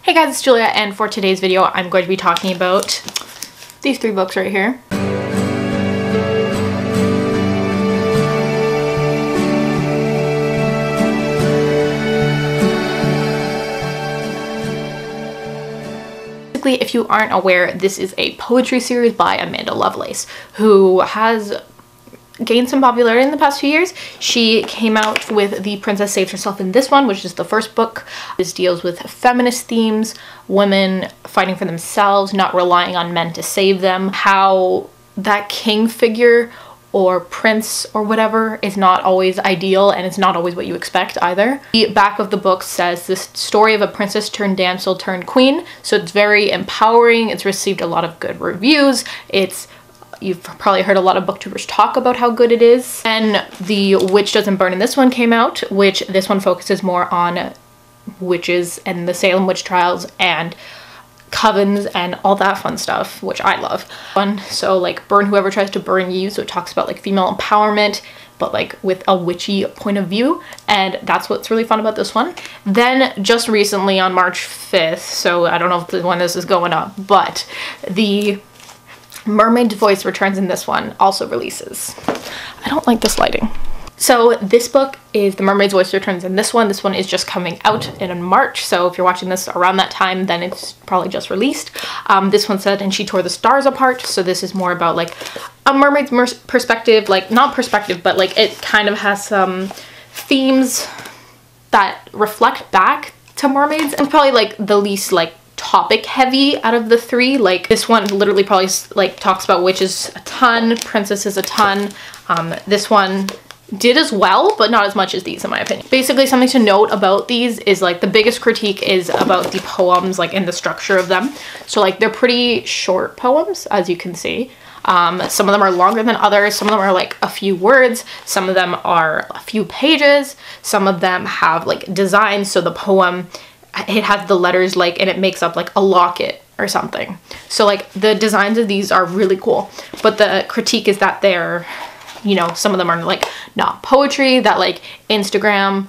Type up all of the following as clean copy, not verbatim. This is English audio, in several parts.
Hey guys, it's Julia, and for today's video I'm going to be talking about these three books right here. Basically, if you aren't aware, this is a poetry series by Amanda Lovelace, who has gained some popularity in the past few years. She came out with The Princess Saves Herself in this one, which is the first book. This deals with feminist themes, women fighting for themselves, not relying on men to save them, how that king figure or prince or whatever is not always ideal, and it's not always what you expect either. The back of the book says this story of a princess turned damsel turned queen, so it's very empowering. It's received a lot of good reviews. You've probably heard a lot of booktubers talk about how good it is. And The Witch Doesn't Burn in this one came out, which this one focuses more on witches and the Salem witch trials and covens and all that fun stuff, which I love. So like Burn Whoever Tries to Burn You, so it talks about like female empowerment, but like with a witchy point of view, and that's what's really fun about this one. Then just recently on March 5th, so I don't know when this is going up, but the Mermaid's Voice returns in this one, also releases. I don't like this lighting. So this book is The Mermaid's Voice returns in this one. This one is just coming out in March, so if you're watching this around that time, then it's probably just released. This one said, and she tore the stars apart, so this is more about like a mermaid's perspective, like not perspective, but like it kind of has some themes that reflect back to mermaids. It's probably like the least like topic heavy out of the three. Like this one literally probably like talks about witches a ton, princesses a ton. This one did as well, but not as much as these in my opinion. Basically, something to note about these is like the biggest critique is about the poems, like in the structure of them. So like they're pretty short poems, as you can see. Some of them are longer than others. Some of them are like a few words. Some of them are a few pages. Some of them have like designs. So the poem, it has the letters like, and it makes up like a locket or something. So like the designs of these are really cool, but the critique is that they're, you know, some of them are like not poetry, that like Instagram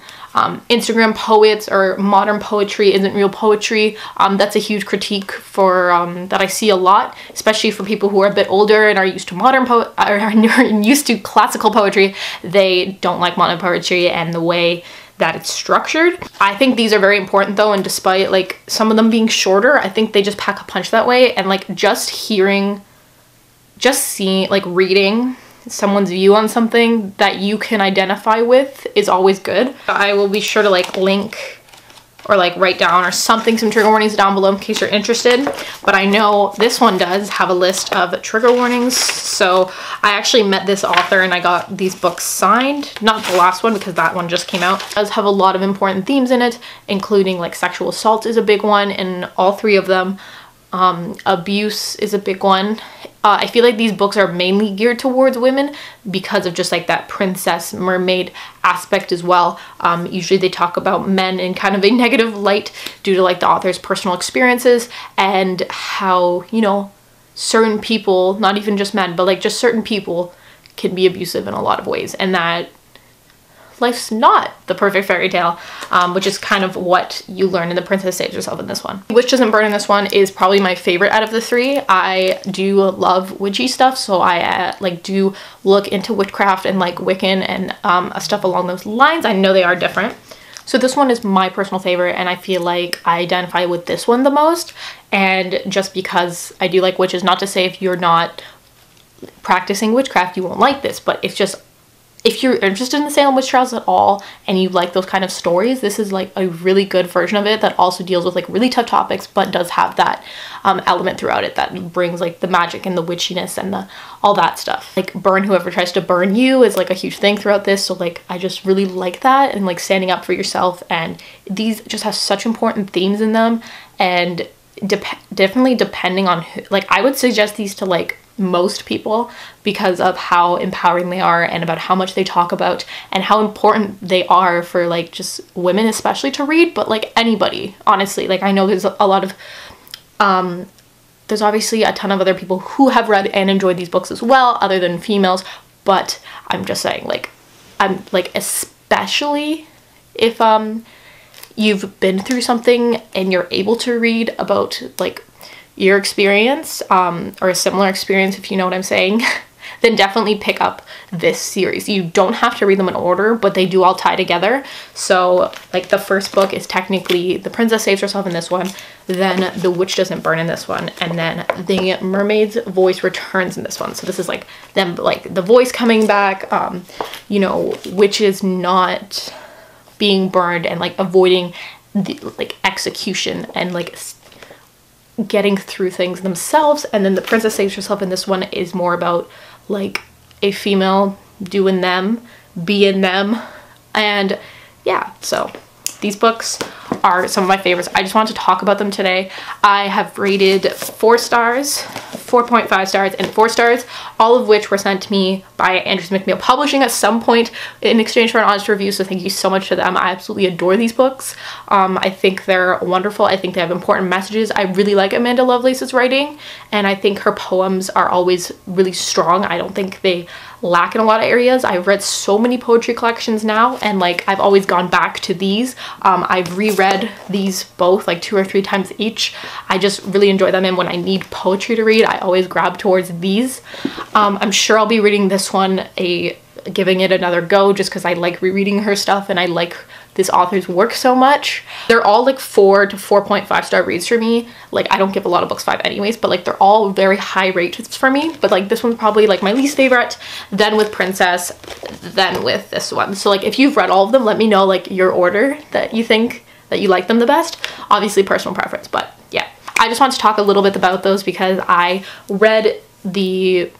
poets or modern poetry isn't real poetry. That's a huge critique for that I see a lot, especially for people who are a bit older and are used to are used to classical poetry. They don't like modern poetry and the way that it's structured. I think these are very important though, and despite like some of them being shorter, I think they just pack a punch that way, and like just seeing, like reading someone's view on something that you can identify with is always good. I will be sure to like link or like write down or something, some trigger warnings down below in case you're interested. But I know this one does have a list of trigger warnings. So I actually met this author and I got these books signed. Not the last one because that one just came out. It does have a lot of important themes in it, including like sexual assault is a big one in all three of them. Abuse is a big one. I feel like these books are mainly geared towards women because of just like that princess mermaid aspect as well. Usually they talk about men in kind of a negative light due to like the author's personal experiences and how, you know, certain people, not even just men, but like just certain people can be abusive in a lot of ways, and that life's not the perfect fairy tale, which is kind of what you learn in The Princess Saves Herself in this one. Witch Doesn't Burn in this one is probably my favorite out of the three. I do love witchy stuff, so I like do look into witchcraft and like Wiccan and stuff along those lines. I know they are different. So this one is my personal favorite, and I feel like I identify with this one the most. And just because I do like witches, not to say if you're not practicing witchcraft you won't like this, but it's just, if you're interested in the Salem witch trials at all and you like those kind of stories, this is like a really good version of it that also deals with like really tough topics, but does have that element throughout it that brings like the magic and the witchiness and all that stuff. Like Burn Whoever Tries to Burn You is like a huge thing throughout this, so like I just really like that, and like standing up for yourself, and these just have such important themes in them, and definitely depending on who, like I would suggest these to like most people because of how empowering they are and about how much they talk about and how important they are for like just women especially to read, but like anybody, honestly. Like I know there's a lot of there's obviously a ton of other people who have read and enjoyed these books as well other than females, but I'm just saying like I'm like especially if you've been through something and you're able to read about like your experience, or a similar experience, if you know what I'm saying, then definitely pick up this series. You don't have to read them in order, but they do all tie together. So like the first book is technically the princess saves herself in this one, then the witch doesn't burn in this one, and then the mermaid's voice returns in this one. So this is like them, like the voice coming back, you know, witch is not being burned and like avoiding the like execution and like getting through things themselves. And then the princess saves herself in this one is more about like a female doing them, being them. And yeah, so these books are some of my favorites. I just wanted to talk about them today. I have rated 4 stars, 4.5 stars, and 4 stars, all of which were sent to me by Andrews McMeel Publishing at some point in exchange for an honest review, so thank you so much to them. I absolutely adore these books. I think they're wonderful. I think they have important messages. I really like Amanda Lovelace's writing, and I think her poems are always really strong. I don't think they lack in a lot of areas. I've read so many poetry collections now, and like I've always gone back to these. I've reread these both like 2 or 3 times each. I just really enjoy them, and when I need poetry to read, I always grab towards these. I'm sure I'll be reading this one, giving it another go, just because I like rereading her stuff and I like this author's work so much. They're all like 4 to 4.5 star reads for me. Like I don't give a lot of books 5 anyways, but like they're all very high rates for me. But like this one's probably like my least favorite, then with Princess, then with this one. So like if you've read all of them, let me know like your order that you think that you like them the best. Obviously personal preference, but yeah. I just want to talk a little bit about those because I read the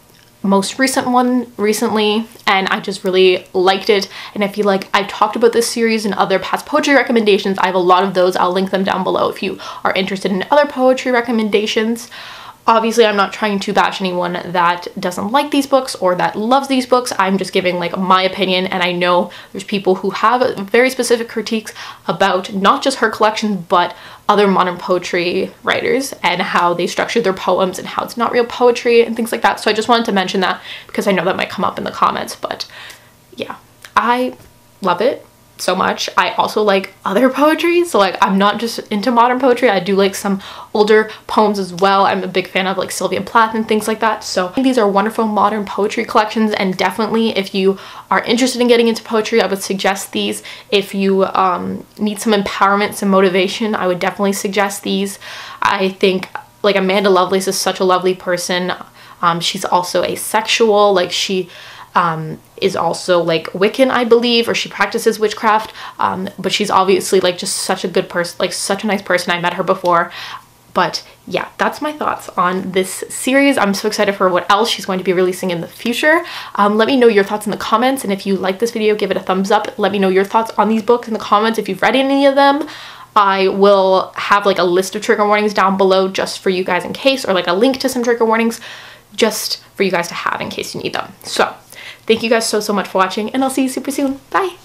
most recent one recently and I just really liked it, and I feel like I've talked about this series in other past poetry recommendations. I have a lot of those. I'll link them down below if you are interested in other poetry recommendations. Obviously, I'm not trying to bash anyone that doesn't like these books or that loves these books. I'm just giving like my opinion, and I know there's people who have very specific critiques about not just her collection but other modern poetry writers and how they structure their poems and how it's not real poetry and things like that. So I just wanted to mention that because I know that might come up in the comments. But yeah, I love it so much. I also like other poetry, so like I'm not just into modern poetry. I do like some older poems as well. I'm a big fan of like Sylvia Plath and things like that. So I think these are wonderful modern poetry collections, and definitely if you are interested in getting into poetry, I would suggest these. If you need some empowerment, some motivation, I would definitely suggest these. I think like Amanda Lovelace is such a lovely person. She's also asexual, like she is also like Wiccan, I believe, or she practices witchcraft, but she's obviously like just such a good person, like such a nice person. I met her before. But yeah, that's my thoughts on this series. I'm so excited for what else she's going to be releasing in the future. Let me know your thoughts in the comments, and if you like this video, give it a thumbs up. Let me know your thoughts on these books in the comments if you've read any of them. I will have like a list of trigger warnings down below just for you guys in case, or like a link to some trigger warnings just for you guys to have in case you need them. So thank you guys so much for watching, and I'll see you super soon. Bye!